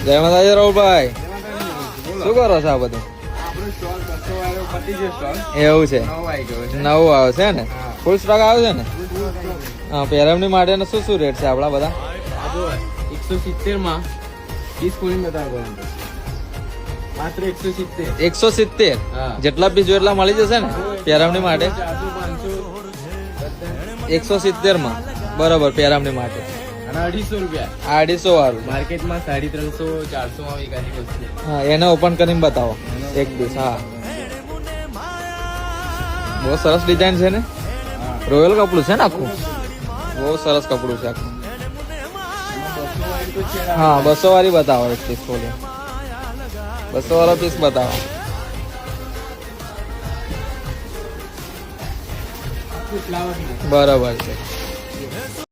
જય માતાજી રાહુલભાઈ, શું કરો છો આ બધું? એવું છે, નવું આવે છે ને? ફૂલ સ્ટોક આવે છે ને? હા, પેરામની માટે શું શું રેટ છે આપડા બધા? 170 માં 30 કોઈન બતાવો માત્ર 170. 170 જેટલા પીસ જો એટલા મળી જશે ને પેરામની માટે? 170 માં બરોબર પેરામની માટે. અને 250 રૂપિયા 250 વાળું માર્કેટમાં 350 400 માં એકાદી વસ્તુ. હા, એને ઓપન કરીને બતાવો એક પીસ. હા, બહુ સરસ ડિઝાઇન છે ને, રોયલ કપડું છે ને આખું, બહુ સરસ કપડું છે આખું. હા, 200 વાળી બતાવો એક પીસ ખોલી, 200 વાળો પીસ બતાવો. બરાબર છે.